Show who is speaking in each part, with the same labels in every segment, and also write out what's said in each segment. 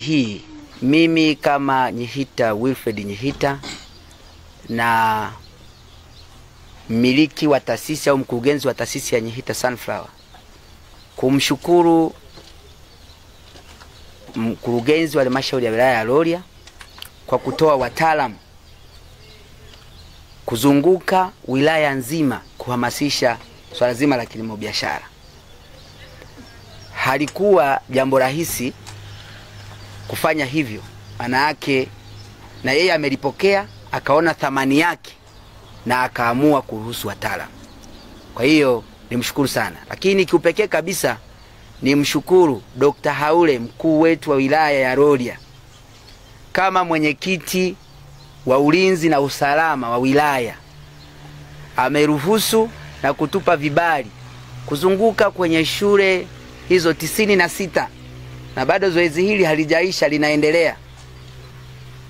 Speaker 1: Hii mimi kama Nyihita Wilfred Nyihita na mmiliki wa taasisi au mkurugenzi wa taasisi ya Nyihita Sunflower, kumshukuru mkurugenzi wa halmashauri ya wilaya ya Rorya kwa kutoa wataalamu kuzunguka wilaya nzima kuhamasisha swala zima la kilimo biashara. Halikuwa jambo rahisi kufanya hivyo, maana yake na yeye amelipokea, akaona thamani yake na akaamua kuruhusu wataalamu. Kwa hiyo nimshukuru sana, lakini kiupekee kabisa nimshukuru Dr. Haule, mkuu wetu wa wilaya ya Rorya, kama mwenyekiti wa ulinzi na usalama wa wilaya. Ameruhusu na kutupa vibali kuzunguka kwenye shule hizo 96, na bado zoezi hili halijaisha, linaendelea.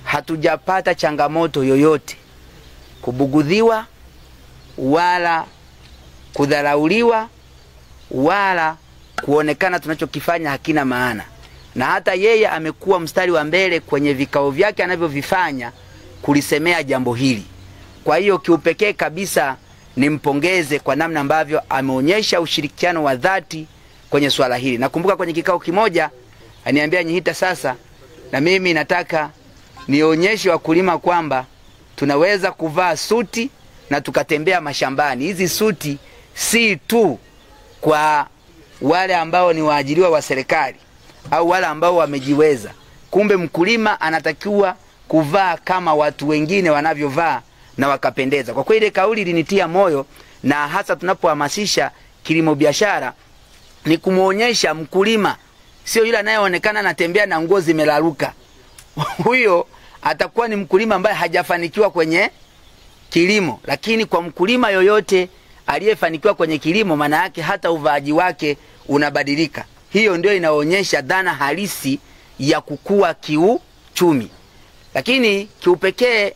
Speaker 1: Hatujapata changamoto yoyote, kubugudhiwa wala kudharauliwa wala kuonekana tunachokifanya hakina maana. Na hata yeye amekuwa mstari wa mbele kwenye vikao vyake anavyovifanya kulisemea jambo hili. Kwa hiyo kiupekee kabisa nimpongeze kwa namna ambavyo ameonyesha ushirikiano wa dhati kwenye swala hili. Nakumbuka kwenye kikao kimoja aniambia, Nyihita, sasa na mimi nataka nionyeshe wakulima kwamba tunaweza kuvaa suti na tukatembea mashambani. Hizi suti si tu kwa wale ambao ni waajiriwa wa serikali au wale ambao wamejiweza. Kumbe mkulima anatakiwa kuvaa kama watu wengine wanavyovaa na wakapendeza. Kwa kweli kauli ilinitia moyo, na hasa tunapohamasisha kilimo biashara ni kumuonyesha mkulima sio yule anayeonekana anatembea na nguo zimelaruka. Huyo atakuwa ni mkulima ambaye hajafanikiwa kwenye kilimo. Lakini kwa mkulima yoyote aliyefanikiwa kwenye kilimo, maana yake hata uvaaji wake unabadilika. Hiyo ndio inaonyesha dhana halisi ya kukua kiuchumi. Lakini kiupekee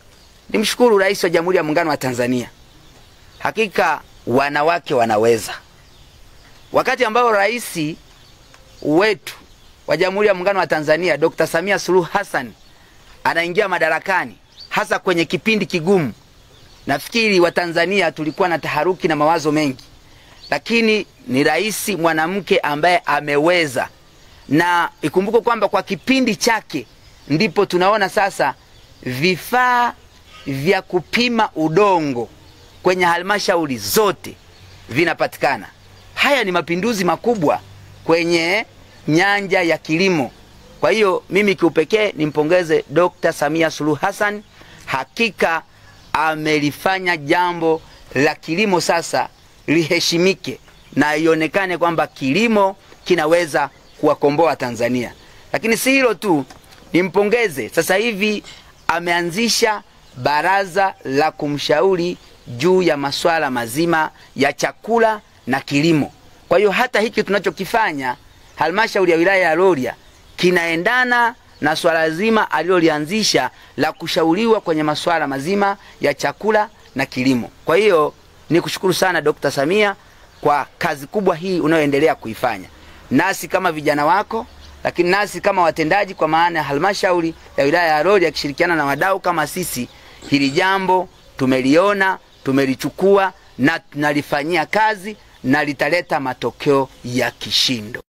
Speaker 1: nimshukuru Rais wa Jamhuri ya Muungano wa Tanzania. Hakika wanawake wanaweza. Wakati ambao rais wetu wa Jamhuri ya Muungano wa Tanzania Dr. Samia Suluhu Hassan anaingia madarakani, hasa kwenye kipindi kigumu, nafikiri wa Tanzania tulikuwa na taharuki na mawazo mengi. Lakini ni rais mwanamke ambaye ameweza, na ikumbuke kwamba kwa kipindi chake ndipo tunaona sasa vifaa vya kupima udongo kwenye halmashauri zote vinapatikana. Haya ni mapinduzi makubwa kwenye nyanja ya kilimo. Kwa hiyo mimi kiupekee nimpongeze Dr. Samia Suluhu Hassan. Hakika amelifanya jambo la kilimo sasa liheshimike na ionekane kwamba kilimo kinaweza kuwakomboa Tanzania. Lakini si hilo tu, nimpongeze, sasa hivi ameanzisha baraza la kumshauri juu ya masuala mazima ya chakula na kilimo. Kwa hiyo hata hiki tunachokifanya halmashauri ya wilaya ya Rorya kinaendana na swala zima alilolianzisha la kushauriwa kwenye masuala mazima ya chakula na kilimo. Kwa hiyo nikushukuru sana Dr. Samia kwa kazi kubwa hii unayoendelea kuifanya. Nasi kama vijana wako, lakini nasi kama watendaji, kwa maana ya halmashauri ya wilaya ya Rorya akishirikiana na wadau kama sisi, hili jambo tumeliona, tumelichukua na tunalifanyia kazi, na litaleta matokeo ya kishindo.